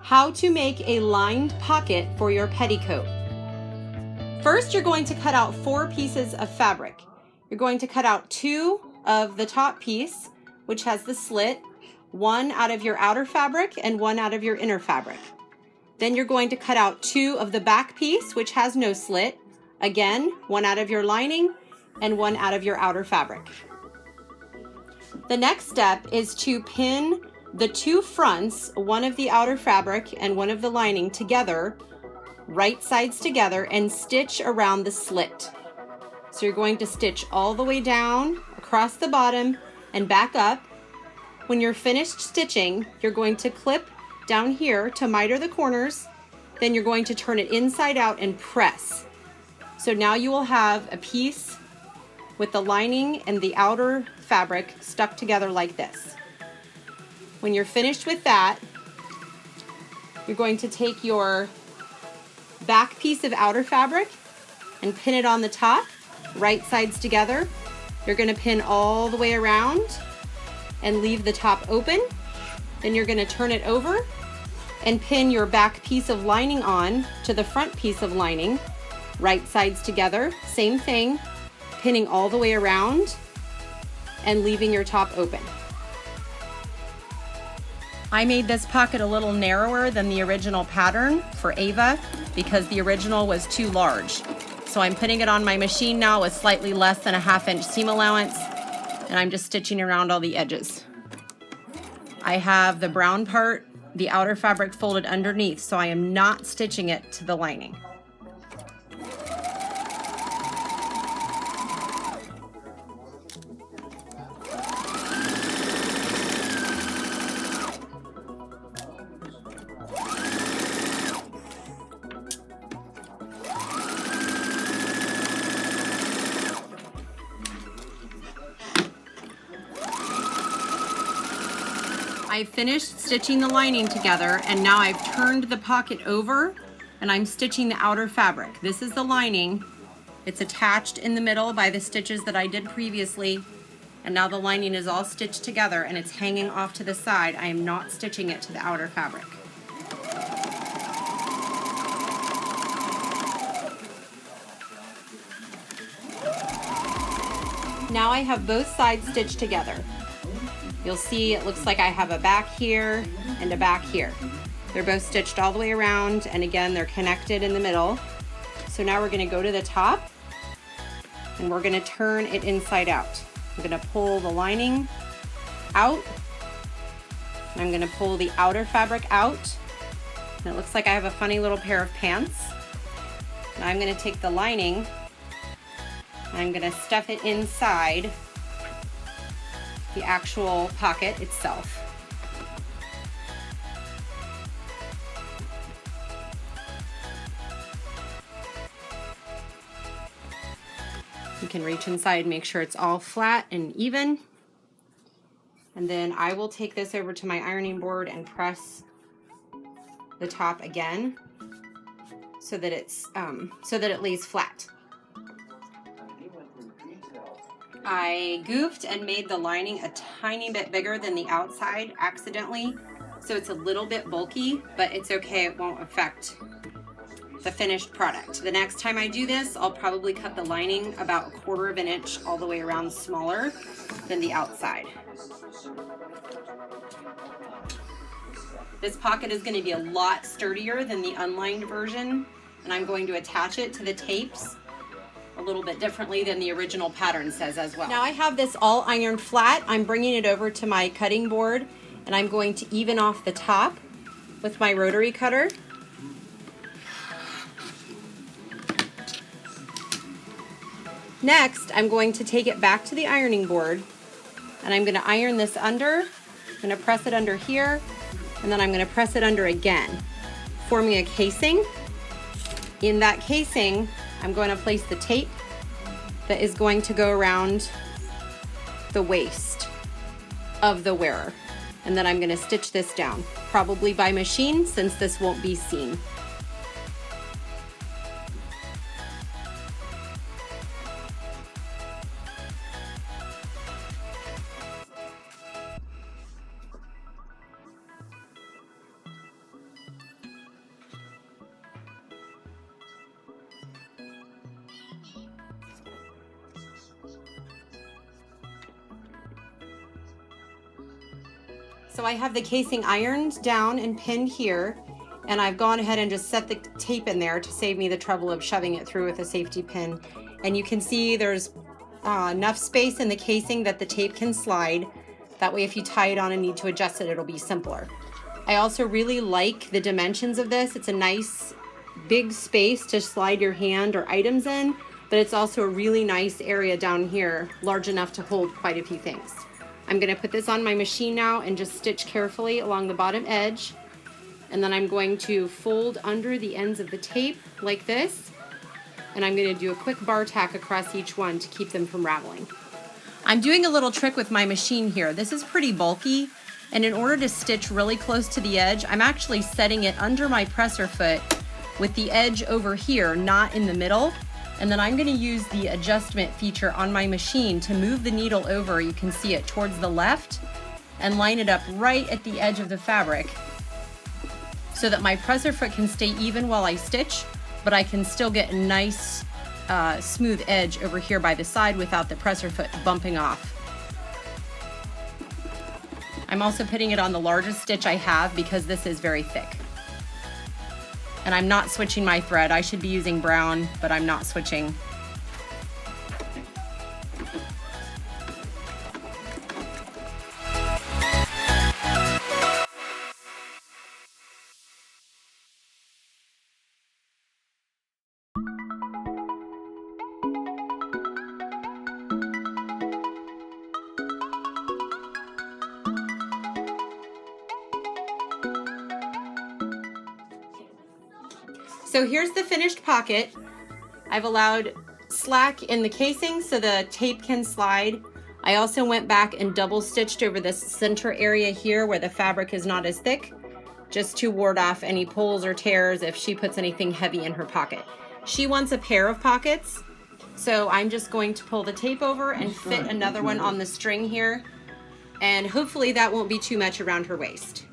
How to make a lined pocket for your petticoat. First, you're going to cut out 4 pieces of fabric. You're going to cut out 2 of the top piece, which has the slit, 1 out of your outer fabric and 1 out of your inner fabric. Then you're going to cut out 2 of the back piece, which has no slit. Again, 1 out of your lining and 1 out of your outer fabric. The next step is to pin the 2 fronts, 1 of the outer fabric and 1 of the lining together, right sides together, and stitch around the slit. So you're going to stitch all the way down across the bottom and back up. When you're finished stitching, you're going to clip down here to miter the corners. Then you're going to turn it inside out and press. So now you will have a piece with the lining and the outer fabric stuck together like this. When you're finished with that, you're going to take your back piece of outer fabric and pin it on the top, right sides together. You're going to pin all the way around and leave the top open. Then you're going to turn it over and pin your back piece of lining on to the front piece of lining, right sides together. Same thing, pinning all the way around and leaving your top open. I made this pocket a little narrower than the original pattern for Ava because the original was too large. So I'm putting it on my machine now with slightly less than a 1/2 inch seam allowance, and I'm just stitching around all the edges. I have the brown part, the outer fabric folded underneath, so I am not stitching it to the lining. I've finished stitching the lining together, and now I've turned the pocket over and I'm stitching the outer fabric. This is the lining. It's attached in the middle by the stitches that I did previously, and now the lining is all stitched together and it's hanging off to the side. I am not stitching it to the outer fabric. Now I have both sides stitched together. You'll see it looks like I have a back here and a back here. They're both stitched all the way around, and again, they're connected in the middle. So now we're gonna go to the top and we're gonna turn it inside out. I'm gonna pull the lining out, and I'm gonna pull the outer fabric out. And it looks like I have a funny little pair of pants. Now I'm gonna take the lining and I'm gonna stuff it inside the actual pocket itself. You can reach inside, make sure it's all flat and even. And then I will take this over to my ironing board and press the top again so that it lays flat. I goofed and made the lining a tiny bit bigger than the outside accidentally, so it's a little bit bulky, but it's okay, it won't affect the finished product. The next time I do this, I'll probably cut the lining about 1/4 of an inch all the way around smaller than the outside. This pocket is going to be a lot sturdier than the unlined version, and I'm going to attach it to the tapes a little bit differently than the original pattern says as well. Now I have this all ironed flat. I'm bringing it over to my cutting board, and I'm going to even off the top with my rotary cutter. Next, I'm going to take it back to the ironing board, and I'm going to iron this under. I'm going to press it under here, and then I'm going to press it under again, forming a casing. In that casing, I'm going to place the tape that is going to go around the waist of the wearer. And then I'm going to stitch this down, probably by machine since this won't be seen. So I have the casing ironed down and pinned here, and I've gone ahead and just set the tape in there to save me the trouble of shoving it through with a safety pin. And you can see there's enough space in the casing that the tape can slide. That way if you tie it on and need to adjust it, it'll be simpler. I also really like the dimensions of this. It's a nice big space to slide your hand or items in, but it's also a really nice area down here, large enough to hold quite a few things. I'm gonna put this on my machine now and just stitch carefully along the bottom edge. And then I'm going to fold under the ends of the tape like this. And I'm gonna do a quick bar tack across each one to keep them from raveling. I'm doing a little trick with my machine here. This is pretty bulky. And in order to stitch really close to the edge, I'm actually setting it under my presser foot with the edge over here, not in the middle. And then I'm gonna use the adjustment feature on my machine to move the needle over, you can see it, towards the left and line it up right at the edge of the fabric so that my presser foot can stay even while I stitch, but I can still get a nice smooth edge over here by the side without the presser foot bumping off. I'm also putting it on the largest stitch I have because this is very thick. And I'm not switching my thread. I should be using brown, but I'm not switching. So here's the finished pocket. I've allowed slack in the casing so the tape can slide. I also went back and double stitched over this center area here where the fabric is not as thick, just to ward off any pulls or tears if she puts anything heavy in her pocket. She wants a pair of pockets, so I'm just going to pull the tape over and fit another one on the string here, and hopefully that won't be too much around her waist.